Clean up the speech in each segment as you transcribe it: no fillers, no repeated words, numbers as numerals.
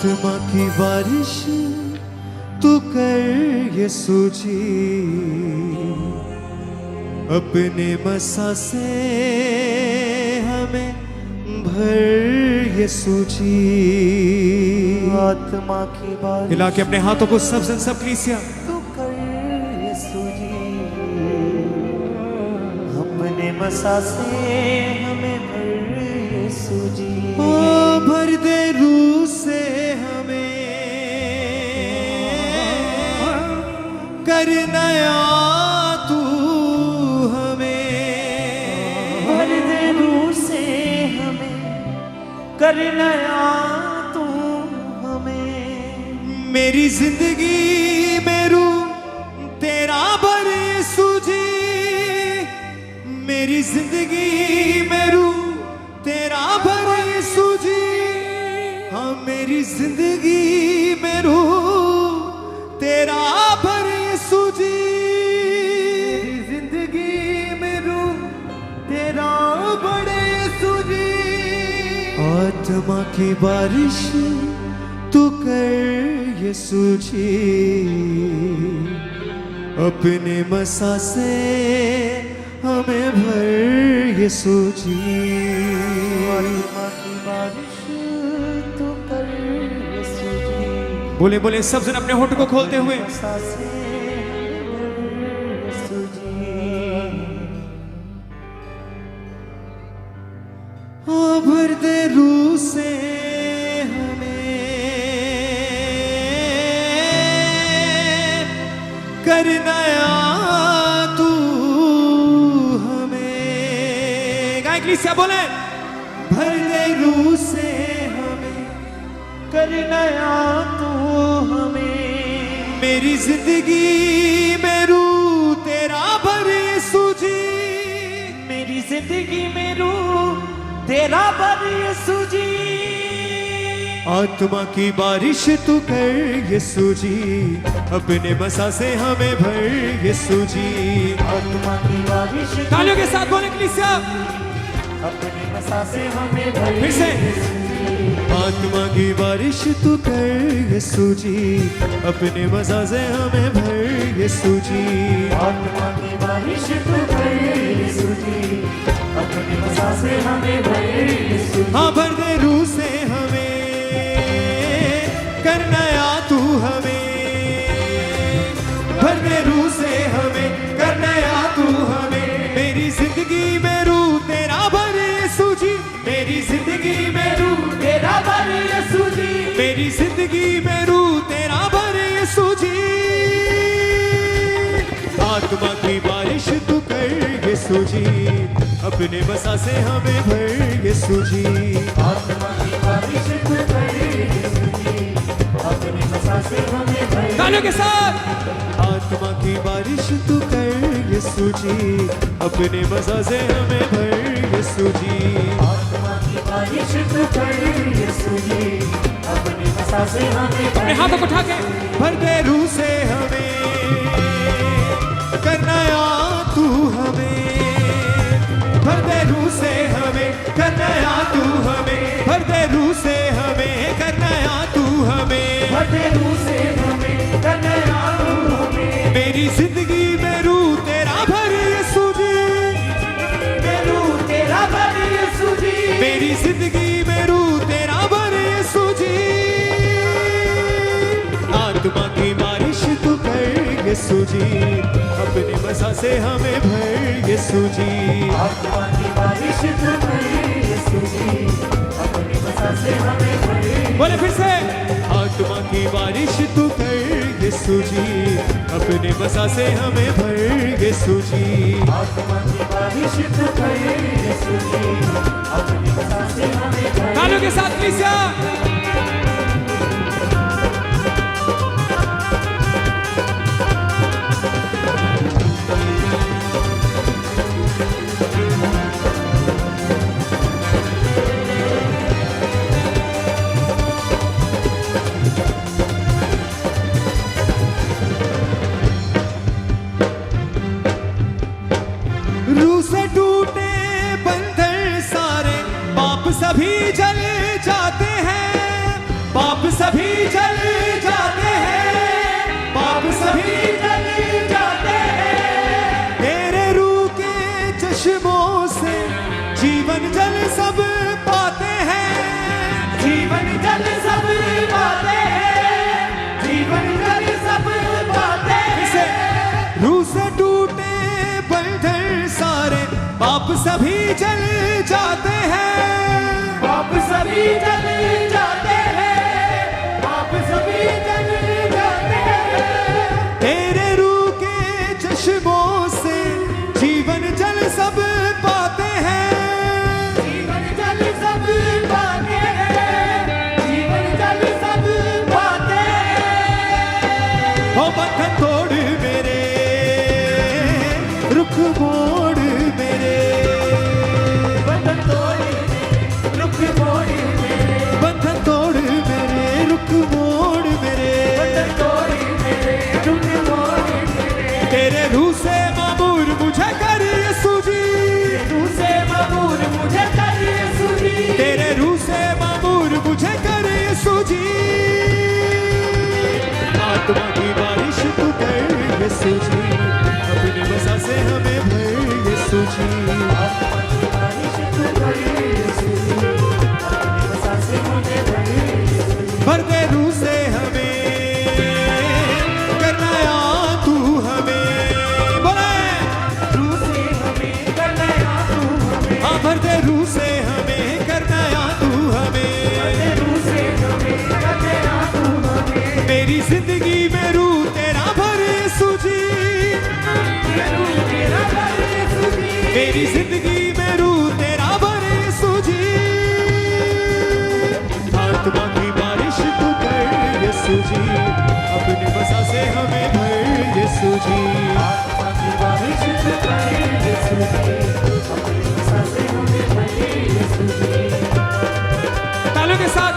आत्मा की बारिश तू कर यीशु जी, अपने मसा से हमें भर यीशु जी। आत्मा की बारिश हिला के अपने हाथों को सब जन सब कलीसिया तू कर यीशु जी, अपने मसा से हमें भर यीशु जी। ओ भर दे रूह से हमें, कर नया तू हमें, भर दे रूह से हमें, कर नया तू हमें। मेरी जिंदगी में रूह तेरा भर यीशु जी, मेरी जिंदगी में रूह तेरा भर यीशु जी। हाँ मेरी जिंदगी में रूह तेरा भर यीशु जी, मेरी जिंदगी में रूह तेरा बड़े यीशु जी। आत्मा की बारिश तू कर यीशु जी, अपने मसा से हमें भर यीशु जी। आत्मा की बारिश तू कर यीशु जी, बोले बोले सब जन अपने होठ को खोलते हुए, मसा से हमें भर यीशु जी। हाँ भर दे रूह से हमें, कर नया तू हमें। गाय कलीसिया बोले, भर दे रूह से हमें, कर नया तू हमें। मेरी जिंदगी में रूह तेरा भर यीशु जी, मेरी जिंदगी में रूह तेरा भर यीशु जी। आत्मा की बारिश तू कर यीशु जी, अपने मसा से हमें भर यीशु जी। आत्मा की बारिश तालियों के साथ बोले कलीसिया, अपने मसा से हमें भर फिर से। आत्मा की बारिश तू कर यीशु जी, अपने मसा से हमें भर यीशु जी। आत्मा की बारिश तू कर यीशु जी, अपने मसा से हमें भर यीशु जी। हाँ भर दे रूह से हमें, कर नया तू हमें, भर दे रूह से हमें, कर नया तू हमें। मेरी जिंदगी में रूह तेरा भर यीशु जी, मेरी जिंदगी में रूह तेरा भर यीशु जी, मेरी जिंदगी में रूह तेरा भर यीशु जी। आत्मा की बारिश तू कर यीशु जी, अपने मसा से हमें भर यीशु जी। आत्मा की बारिश तू कर यीशु जी, अपने मसा से हमें भर। तालियों के साथ, आत्मा की बारिश तू कर यीशु जी, अपने मसा से हमें भर यीशु जी। आत्मा की बारिश तू कर यीशु जी, अपने मसा से हमें भर। अपने हाथों को उठा के, भर दे रूह से हमें, कर नया तू हमें, भर दे रूह से हमें, कर नया तू हमें, भर दे रूह से हमें, कर नया तू हमें, भर दे रूह से हमें, कर नया तू हमें। मेरी जिंदगी में रूह तेरा भर यीशु जी, रूह तेरा भर यीशु जी, मेरी जिंदगी में रूह तेरा भर यीशु जी। आत्मा की बारिश तू कर यीशु जी, अपने मसा से हमें भर यीशु जी। आत्मा की बारिश तू कर यीशु जी, अपने मसा से हमें भर। बोले फिर से, आत्मा की बारिश तू कर यीशु जी, अपने मसा से हमें भर यीशु जी। आत्मा की बारिश तू कर यीशु जी, अपने मसा से हमें भर। तालियों के साथ कलीसिया, रूह से टूटे बंधन सारे पाप सभी जल जाते हैं, पाप सभी जल जाते हैं, पाप सभी जल जाते हैं। तेरे रूह के चश्मों से जीवन जल सब पाते हैं, जीवन जल सब पाते हैं, जीवन जल सब पाते हैं। रूह से टूटे बंधन सारे पाप सभी जल जाते हैं, पाप सभी जल जाते हैं, पाप सभी जल जाते हैं। तेरे रूह के चश्मों से जीवन जल सब पाते हैं, जीवन जल सब पाते हैं, जीवन जल सब पाते हैं। हो बंधन तोड़ मेरे, रुख मोड़ मेरे, बंधन तोड़ रुख मोड़ मेरे, बंधन तोड़ मेरे, रुख मोड़ मेरे। बंधन तोड़ मेरे, रुख मोड़ मेरे। तेरे रूह से मामूर मुझे कर यीशु जी, रूह से मामूर मुझे कर यीशु जी, तेरे रूह से मामूर मुझे कर यीशु जी। आत्मा की बारिश तू कर यीशु जी, अपने वसा से हमें भर यीशु जी। आत्मा की बारिश तू कर यीशु जी, अपने वसा से मुझे भर यीशु जी। भर दे रूह से हमें, करना या तू हमें, बोले रूह से हमें करना या तू हमें, हाँ भर दे रूह से हमें, करना या तू हमें। रूह से हमें करना या तू हमें। मेरी जिंदगी में रूह तेरा भर यीशु जी, रूह तेरा भर यीशु जी, मेरी जिंदगी में रूह तेरा भर यीशु जी। आत्मा की बारिश तू कर यीशु जी, अपने वसा से हमें भर यीशु जी। आत्मा की बारिश तू कर यीशु जी, अपने वसा से हमें भर यीशु जी। तालियों के साथ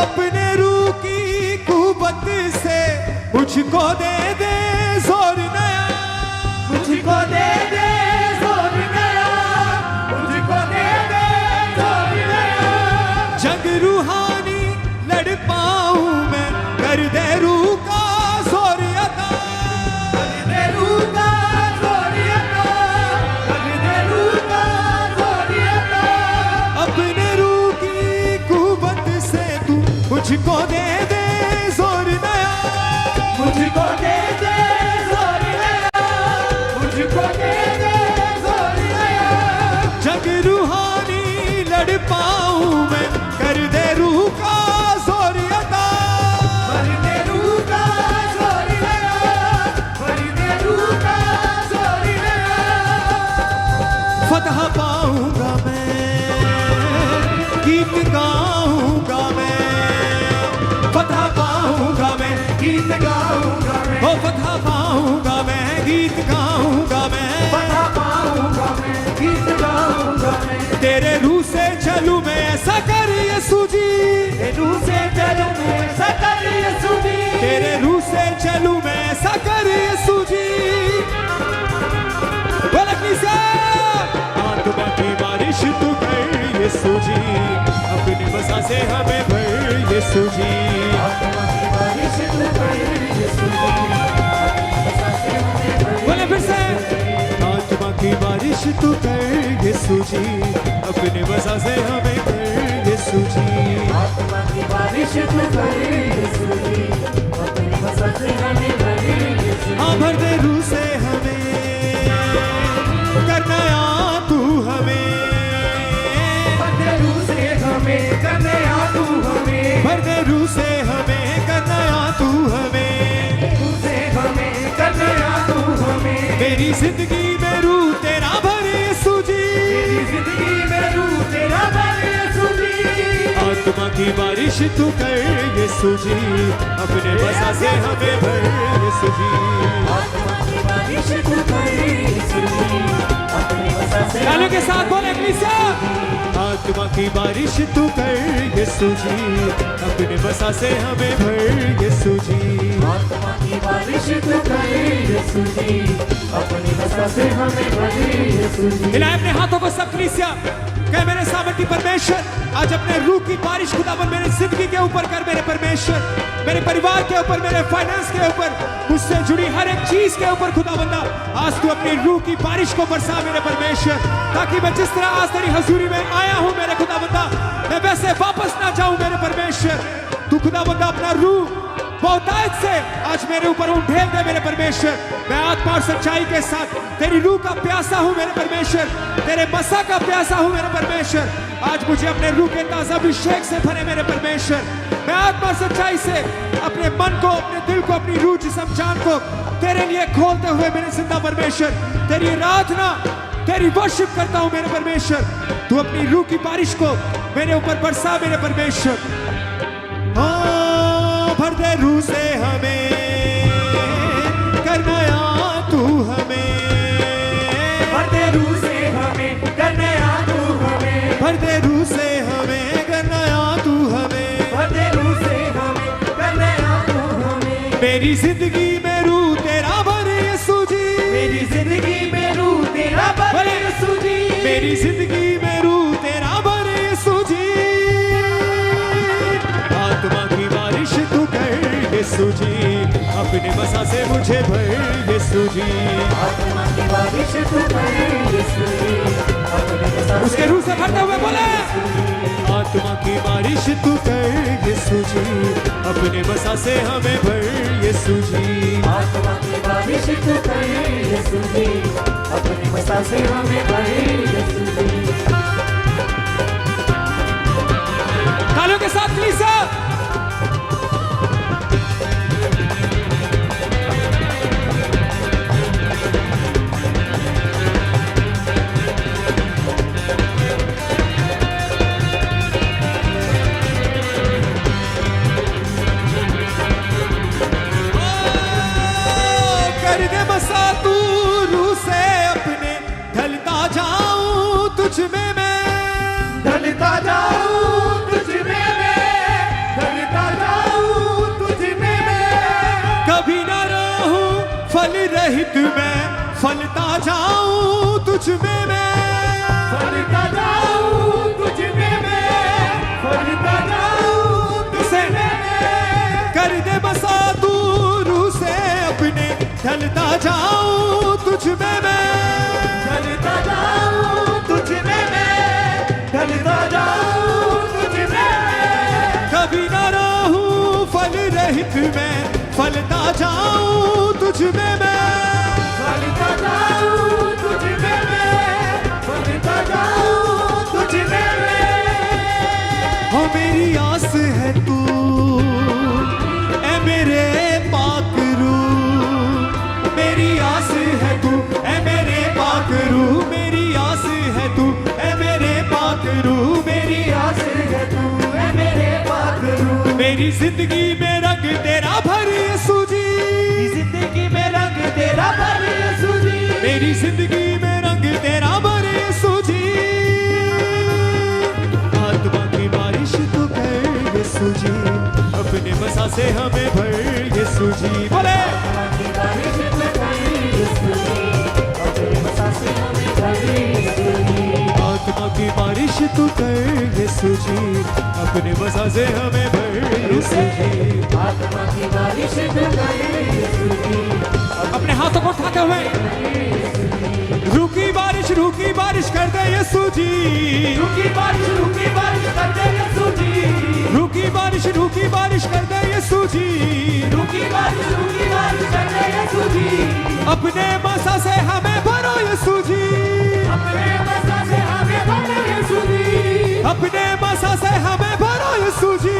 अपने रूह की कुव्वत से मुझको दे दे जोर नया, मुझको दे दे जोर नया, मुझको दे दे जोर नया। जग रूहानी लड़ पाऊं मैं, कर दे रूह का जोर अता। कर दे रूह का जोर अता, कर दे रूह का जोर अता। अपने रूह की कुव्वत से तू मुझको दे दे जोर नया, मुझको दे दे जोर नया, मुझको दे दे जोर नया। जग रूहानी लड़ पाऊं मैं, कर दे रूह का जोर अता। कर दे रूह का जोर नया, कर दे रूह का जोर नया। फतह पाऊंगा मैं, गीत गाऊंगा मैं, फतह पाऊंगा मैं, गीत गाऊंगा मैं, ओ फतह पाऊंगा मैं, गीत गाऊंगा मैं। बता पाऊंगा मैं, गीत गाऊंगा मैं। तेरे रूह से चलूं मैं, ऐसा कर यीशु जी, रूह से चलूं मैं, ऐसा कर यीशु जी। तेरे रूह से चलूं मैं, ऐसा कर यीशु जी। बलकनी से आत्मा की बारिश तू कर यीशु जी, अपनी वसा से हमें भर यीशु जी। आत्मा की बारिश तू कर यीशु जी, अपनी वसा से हमें भर बोले फिर से, आत्मा की बारिश तू कर यीशु जी, अपने वसा से हमें भर यीशु जी। आत्मा की बारिश तू कर यीशु जी, अपनी वसा से हमें भर यीशु जी। हाँ भर दे रूह से हमें, करना या तू हमें, भर दे रूह से हमें, करना या तू हमें। भर दे रूह से हमें, करना या तू हमें। रूह से हमें, करना या तू हमें। मेरी जिंदगी में रूह तेरा भर यीशु जी, मेरी जिंदगी में रूह तेरा भर यीशु जी। आत्मा की बारिश तू कर यीशु जी, अपने वसा से हमें भर यीशु जी। आत्मा की बारिश तू कर यीशु जी, अपने वसा से तालियों के साथ बोले की बारिश तू कर यीशु जी, अपने बसा से हमें भर यीशु जी। आत्मा की बारिश तू कर यीशु जी, अपनी बसा से हमें भर यीशु जी। हिलाए अपने हाथों को सब कलीसिया, कह मेरे सामर्थी परमेश्वर, आज अपने रूह की बारिश खुदावन मेरी जिंदगी के ऊपर कर मेरे परमेश्वर, मेरे परिवार के ऊपर, मेरे फाइनेंस के ऊपर, मुझसे जुड़ी हर एक चीज के ऊपर खुदावंदा आज तू अपनी रूह की बारिश को बरसा मेरे परमेश्वर, ताकि मैं जिस तरह आज तेरी हजूरी में आया हूं मेरे खुदावंदा, मैं वैसे वापस ना जाऊं मेरे परमेश्वर। तू खुदावंदा अपना रूह बहुतायत से आज मेरे ऊपर उठेल दे मेरे परमेश्वर। मैं आत्मा और सच्चाई के साथ तेरी रूह का प्यासा हूं मेरे परमेश्वर, तेरे बसा का प्यासा हूं मेरे परमेश्वर। आज मुझे अपने रूह के ताजा अभिषेक से भरे मेरे परमेश्वर। मैं आत्मा और सच्चाई से अपने मन को, अपने दिल को, अपनी रूह, जिस्म, जान को तेरे लिए खोलते हुए मेरे जिंदा परमेश्वर तेरी आराधना, तेरी वर्शिप करता हूं मेरे परमेश्वर। तू अपनी रूह की बारिश को मेरे ऊपर बरसा मेरे परमेश्वर। भर दे रूह से हमें, कर नया तू हमें, भर दे रूह से हमें, कर नया तू हमें, भर दे रूह से हमें, कर नया तू हमें, भर दे रूह से हमें, कर नया तू हमें। मेरी जिंदगी में रूह तेरा भर यीशु जी, मेरी जिंदगी में रूह तेरा भर यीशु जी, मेरी जिंदगी में रूह तेरा भर यीशु जी। आत्मा की बारिश तू कर यीशु जी, अपने बसा से मुझे भर यीशु जी। आत्मा की बारिश तू कर यीशु जी, अपने बसा से उसके रूह से भरते हुए बोले, आत्मा की बारिश तू कर यीशु जी, अपने बसा से हमें भर यीशु जी। आत्मा की बारिश तू कर यीशु जी, अपने बसा से हमें भर यीशु जी। तालियों के साथ कलीसिया, तुझ में मैं ढलता जाऊं, तुझ में मैं ढलता जाऊं, तुझ में मैं कभी न रहूं फल रहित, मैं फलता जाऊं तुझ में मैं, फलता जाऊं, तुझ में मैं फलता जाऊं, तुझ में मैं कर दे बसा तू रूह से अपने, ढलता जाऊं तुझ में मैं, ढलता जाऊं, तुझ में मैं ढलता जाऊं, तुझ में मैं कभी न रहूं फल रहित, मैं फलता जाऊं तुझ में मैं, फलता जाऊं, तुझ में मैं फलता जाऊं, तुझ में मैं। हो मेरी आस है तू ए मेरे पाक रूह, मेरी आस है तू ए मेरे पाक रूह, मेरी आस है तू ए मेरे पाक रूह, मेरी आस है तू है मेरे पाक रूह, मेरी जिंदगी में रंग तेरा भर यीशु जी, जिंदगी में रंग तेरा भर यीशु जी, मेरी जिंदगी में रंग तेरा भर यीशु जी। आत्मा की बारिश तू कर यीशु जी, अपने बसा से हमें भर यीशु जी। बोले की बारिश तू कर यीशु जी, अपने बसा से हमें भर यीशु जी। आत्मा की बारिश तू कर यीशु जी, अपने बसा से हमें भर यीशु जी। आत्मा की बारिश तू कर यीशु जी, अपने हाथों को उठाते हुए रूकी बारिश कर दे यीशु जी, रुकी बारिश कर दे यीशु जी, रूकी बारिश कर दे यीशु जी, रुकी बारिश कर दे यीशु जी, अपने बसा से हमें भरो यीशु जी, अपने बसा से हमें भरो यीशु जी, अपने बसा से हमें भरो यीशु जी।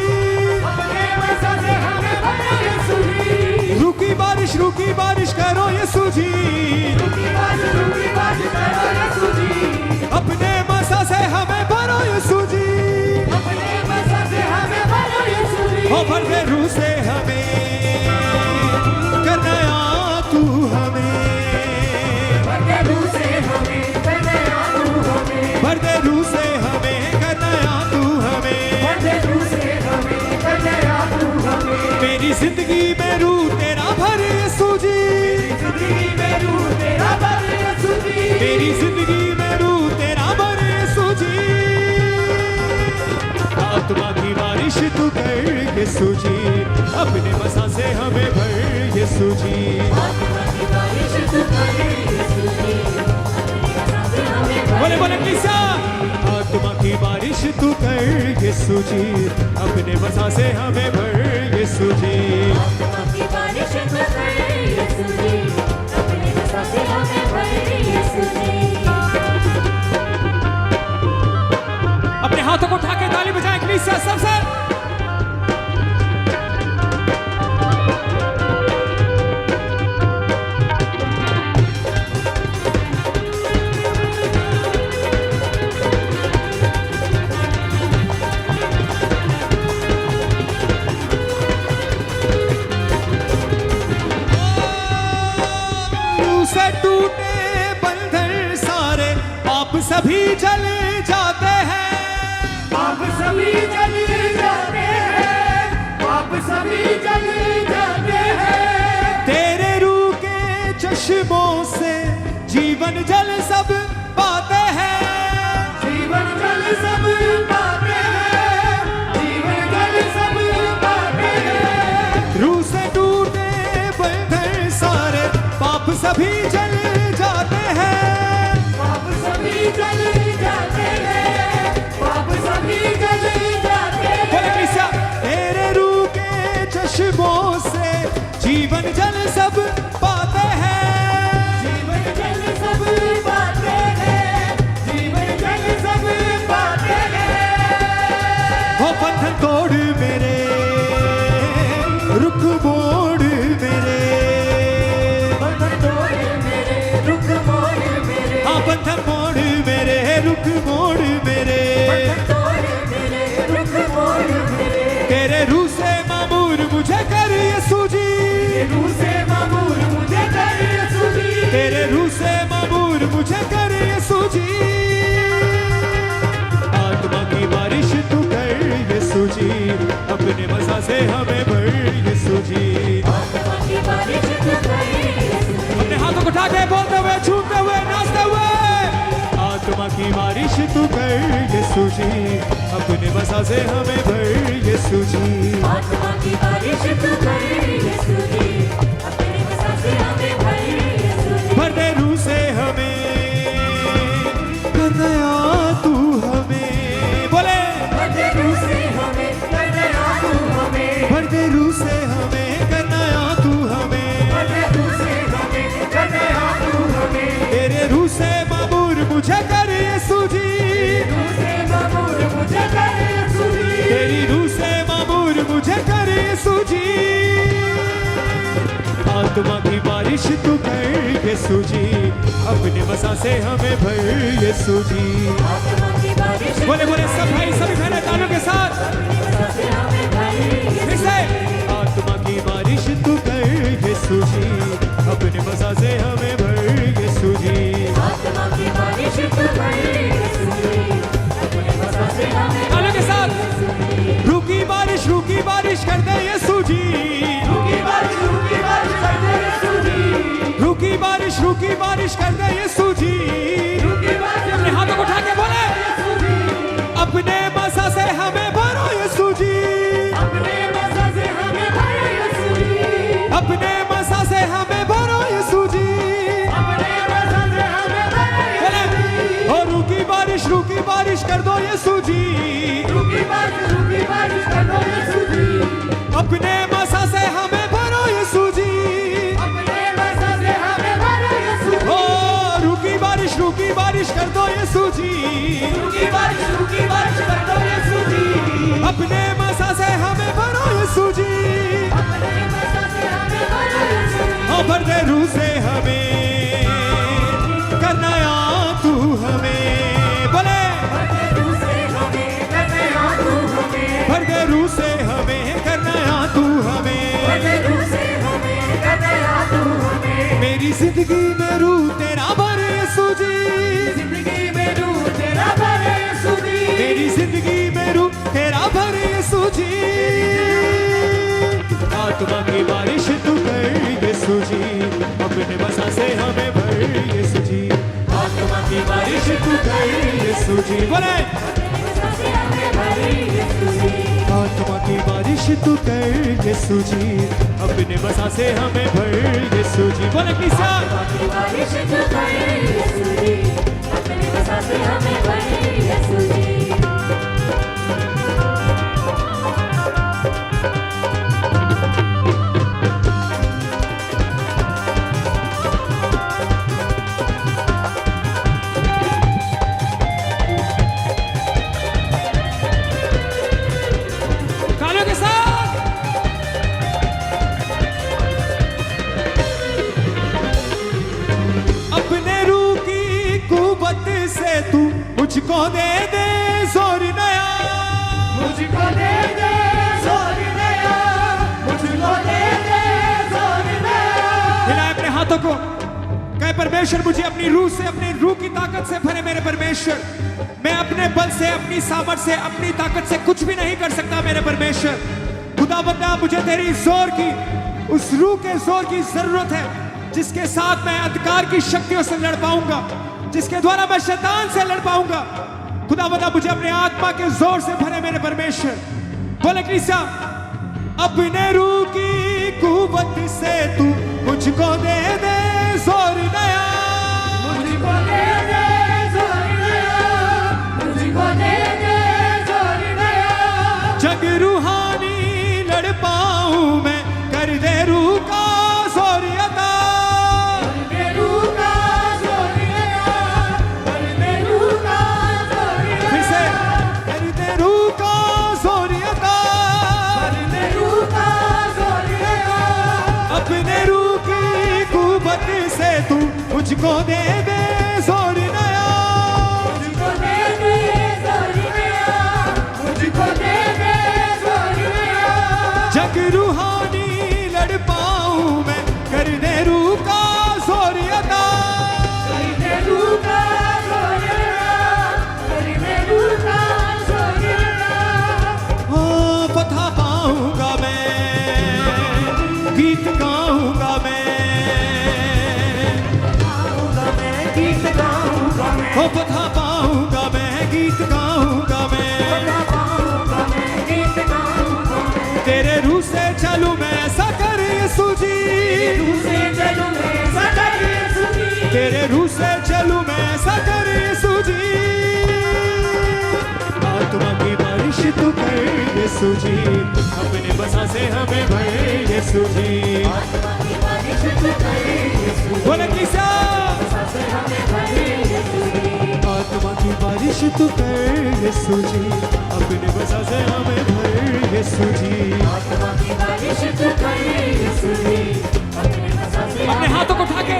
अपने बसा से हमें भरो यीशु जी, रूकी बारिश करो यीशु जी, रुकी बारिश करो यीशु जी, अपने बसा से हमें भरो यीशु जी। अपने बसा से हमें भरो यीशु जी। हो भर दे रूह से हमें, कर नया तू हमें, भर दे रूह से हमें, कर नया तू हमें, भर दे रूह से हमें, कर नया मेरी जिंदगी में रू तेरा भर यीशु जी आत्मा की बारिश तू कर यीशु जी अपने मसा से हमें भर यीशु जी आत्मा की बारिश तू कर यीशु जी अपनी मसा से हमें भर बोले बोले किसा आत्मा की बारिश तू कर यीशु जी अपने मसा से हमें भर यीशु जी आत्मा की बारिश तू कर यीशु जी अपनी मसा से हमें भर यीशु जी अपने हाथों को उठा के ताली बजाएं कलीसिया सबसे से टूटे बंधन सारे पाप सभी जल जाते हैं पाप सभी जल जाते हैं पाप सभी जल जाते हैं तेरे रूह के चश्मों से जीवन जल सब पाते हैं जीवन जल सब पाते हैं जीवन जल सब पाते हैं रूह से टूटे बंधन सारे पाप सभी जल जाते हैं पाप सभी जल जाते हैं पाप सभी जल जाते बोले हैं कलीसिया तेरे रूह के चश्मों से जीवन जल सब पाते हैं जीवन जल सब पाते हैं जीवन जल सब पाते हैं हो बंधन तोड़ मेरे रुक मोड़ मेरे बंधन तोड़ मेरे रुक मोड़ मेरे हाँ बंधन मोड़ मेरे रुक मोड़ मेरे बंधन तोड़ मेरे रुक मोड़ मेरे तेरे रूह से मामूर मुझे कर यीशु जी रूह से मामूर मुझे कर यीशु जी तेरे रूह से मामूर मुझे कर यीशु जी आत्मा की बारिश तू कर यीशु जी अपने मसा से हमें भर यीशु जी आत्मा की बारिश तू कर यीशु जी अपने हाथों को उठा के बोलते हुए छूते हुए नाचते हुए आत्मा की बारिश तू कर यीशु जी अपने मसा से हमें भर यीशु जी आत्मा की बारिश तू कर यीशु जी अपने मसा से हमें भर यीशु जी भर दे रूह से हमें कर नया तू हमें बोले भर दे रूह से हमें कर नया तू हमें भर दे रूह से हमें कर नया तू हमें भर दे रूह से हमें कर नया तू हमें तेरे रूह से मामूर मुझे कर यीशु जी रूह से मामूर मुझे कर यीशु जी तेरी रूह से मामूर मुझे कर यीशु जी आत्मा की बारिश तू कर यीशु जी अपने मसा से हमें भर यीशु जी आत्मा की बारिश बोले बोले सब भाई सभी बहनें तालियों के साथ अपने मसा से हमें भर फिर यीशु से आत्मा की बारिश तू कर यीशु जी अपने मसा से हमें भर यीशु जी आत्मा की बारिश तू कर यीशु जी अपने मसा से हमें तालियों के साथ रूकी बारिश कर दे यीशु जी रूकी बारिश कर दे यीशु जी रूकी बारिश कर दे यीशु जी रूकी बारिश अपने हाथों को उठा के बोले अपने मसा से हमें भरो यीशु जी अपने मसा से हमें भर यीशु जी अपने मसा से हमें भरो यीशु जी अपने मसा से हमें भर बोले ओ रूकी बारिश कर दो यीशु जी रूकी बारिश कर दो यीशु जी अपने मसा से हमें भरो यीशु जी अपने मसा से हमें भर यीशु जी ओ रूकी बारिश कर दो यीशु जी रूकी बारिश कर दो यीशु जी अपने मसा से हमें भरो यीशु जी अपने मसा से हमें भर यीशु जी ओ भर दे रूह से हमें करना या तू हमें बोले भर दे रूह से हमें कर नया तू हमें भर दे रूह से हमें करना या तू हमें भर दे रूह से हमें कर नया तू हमें मेरी जिंदगी में रूह तेरा भर यीशु जी जिंदगी में रूह तेरा भर यीशु जी मेरी जिंदगी में रूह तेरा भर यीशु जी आत्मा की बारिश तू कर यीशु जी अपने मसा से हमें भर यीशु जी आत्मा यीशु जी बोले आत्मा की बारिश तू कर यीशु जी अपने बसा से हमें भर यीशु जी बोले किसा बारिश तू कर यीशु जी अपने बसा से हमें भर यीशु जी मुझको दे दे जोर नया मुझको दे दे जोर नया मुझको दे दे जोर नया हिलाए अपने हाथों को कहे परमेश्वर मुझे अपनी रूह से अपनी रूह की ताकत से भरे मेरे परमेश्वर मैं अपने बल से अपनी सामर्थ से अपनी ताकत से कुछ भी नहीं कर सकता मेरे परमेश्वर खुदावंदा मुझे तेरी जोर की उस रूह के जोर की जरूरत है जिसके साथ मैं अंधकार की शक्तियों से लड़ पाऊंगा जिसके द्वारा मैं शैतान से लड़ पाऊंगा खुदावंदा मुझे अपने आत्मा के जोर से भरे मेरे परमेश्वर बोले कलीसिया अपने रूह की कुव्वत से तू मुझको दे दे जोर नया मुझको दे दे जोर नया मुझको दे दे जोर नया जग रूहानी लड़ पाऊं मैं कर दे रूह का जोर अता से तू मुझको दे दे जोर नया मुझको दे दे जोर नया मुझको दे दे जोर नया जग रूहानी लड़ पाऊं मैं कर दे रूह का जोर अता कर दे रूह का जोर अता कर दे रूह का जोर अता हाँ पता पाऊंगा मैं गीत गाऊंगा मैं हो पता पाऊंगा मैं गीत गाऊंगा मैं तेरे रूह से चलूं मैं ऐसा कर यीशु जी तेरे रूह से चलूं मैं ऐसा कर यीशु जी आत्मा की बारिश तू कर यीशु जी अपने बसा से हमें भर यीशु जी बोले किसा आत्मा की बारिश तू कर यीशु जी अपने बसा से हमें भर यीशु जी आत्मा की बारिश तू कर यीशु जी अपने बसा से अपने हाथों को उठा के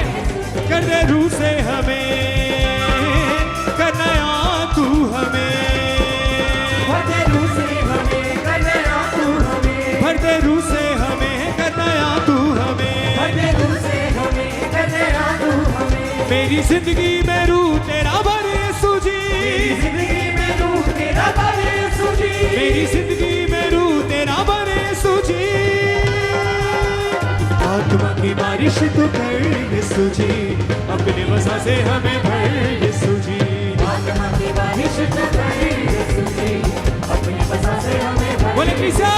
कर दे रूह से हमें कर नया तू हमें भर दे रूह से हमें कर नया तू हमें भर दे रूह से हमें कर नया तू हमें भर दे रूह से हमें कर नया तू हमें मेरी जिंदगी में रूह तेरा भर यीशु जी जिंदगी में रूह तेरा भर यीशु जी मेरी जिंदगी में रूह तेरा भर यीशु जी आत्मा की बारिश तू कर यीशु जी अपने वसा से हमें भर यीशु जी आत्मा की बारिश तू कर यीशु जी अपने वसा से हमें भर बोले किसा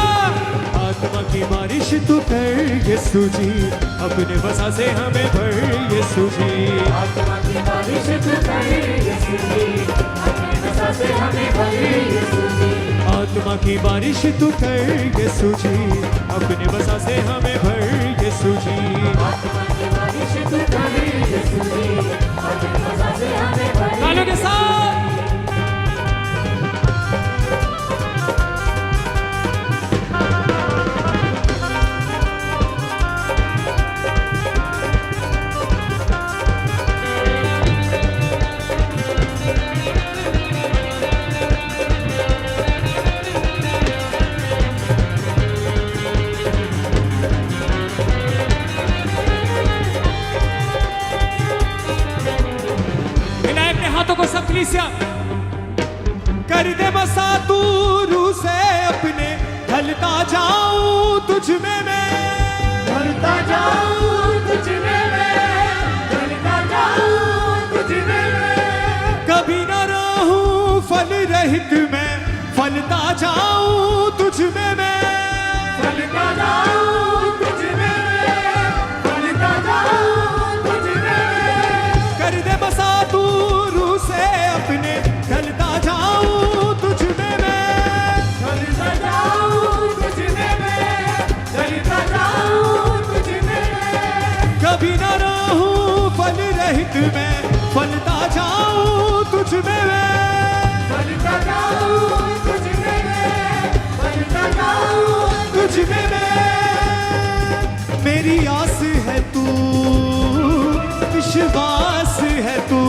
आत्मा की बारिश तू कर यीशु जी अपने वसा से हमें भर यीशु जी आत्मा की बारिश तू कर यीशु जी अपने वसा से हमें भर यीशु जी आत्मा की बारिश तू कर यीशु जी अपने वसा से हमें भर यीशु जी आत्मा की बारिश तू कर यीशु जी अपने वसा से हमें भर तालियों के साथ कर दे बसा तू रूह से अपने ढलता जाऊं तुझ में मैं ढलता जाऊं तुझ में मैं ढलता जाऊं तुझ में मैं कभी न रहूं सहित मैं फलता जाऊं तुझ में फलता जाऊं तुझ में मैं, फलता जाऊं तुझ में मैं। मेरी आस है तू, विश्वास है तू,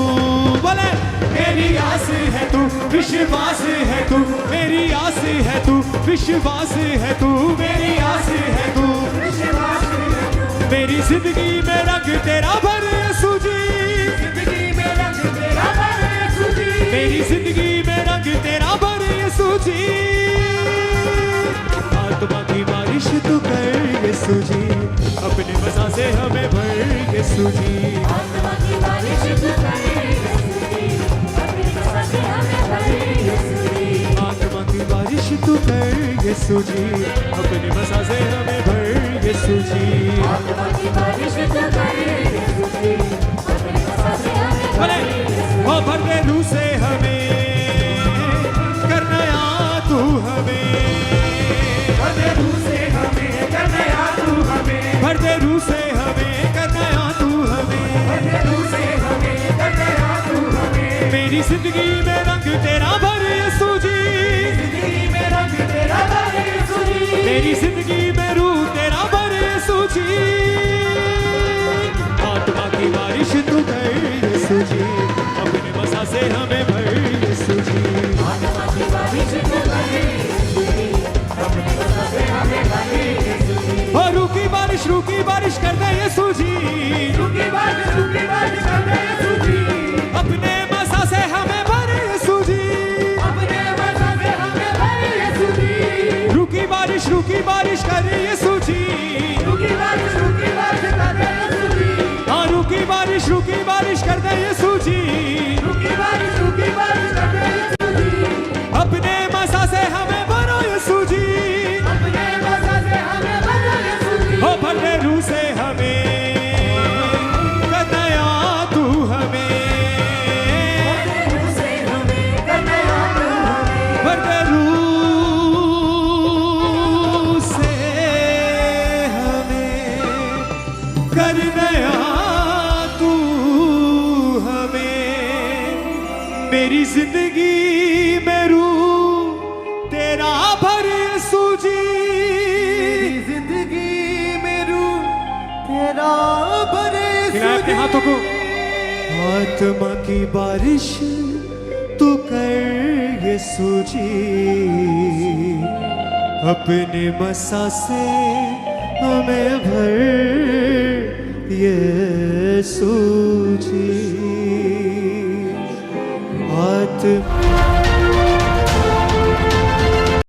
बोले मेरी आस है तू, विश्वास है तू, मेरी आस है तू, विश्वास है तू, मेरी आस है तू, विश्वास है तू। मेरी जिंदगी में रंग तेरा भर यीशु जी, जिंदगी में रंग तेरा भर यीशु जी, मेरी जिंदगी में रंग तेरा भर यीशु जी। आत्मा की बारिश तू कर यीशु जी, अपने मज़ा से हमें भर यीशु जी। आत्मा की बारिश तू कर यीशु जी, अपने मज़ा से हमें भर यीशु जी। आत्मा की बारिश तू कर यीशु जी, अपने मज़ा से हमें भर यीशु जी। आत्मा की बारिश तू कर यीशु जी, अपने मज़ा से हमें भर बोले यीशु ओ भर दे रूह से हमें, कर नया तू हमें, भर दे रूह से हमें, कर नया तू हमें, भर दे रूह से हमें, कर नया तू हमें। भर दे रूह से हमें, कर नया तू हमें। मेरी जिंदगी में रंग तेरा भर यीशु जी, जिंदगी में रंग तेरा भर यीशु जी, मेरी जिंदगी में रूह तेरा भर यीशु जी। आत्मा की बारिश तू कर यीशु जी, अपने मज़ा से हमें भर यीशु जी। आत्मा की बारिश तू कर यीशु जी, अपने मज़ा से हमें भर यीशु जी। और रूह की बारिश कर दे यीशु जी, रूह की बारिश कर दे यीशु जी, अपने मज़ा से हमें भर यीशु जी। अपने मज़ा से हमें भर यीशु जी। रूह की बारिश कर यीशु जी, रूह की बारिश कर दे यीशु जी, हाँ रूह की बारिश कर दे यीशु जी। रूह की बारिश कर दे यीशु जी। अपने मज़ा से हमें भरो यीशु जी, अपने मज़ा से हमें भर यीशु जी। ओ भर दे रूह से हमें, कर नया तू हमें, रूह से हमें, कर नया तू हमें। भर दे रूह से हमें, कर नया तू हमें। मेरी जिंदगी में रूह तेरा भर यीशु जी, जिंदगी में रूह तेरा भर खिलाए अपने हाथों को। आत्मा की बारिश तू कर यीशु जी, अपने मसा से हमें भर यीशु जी। आत्मा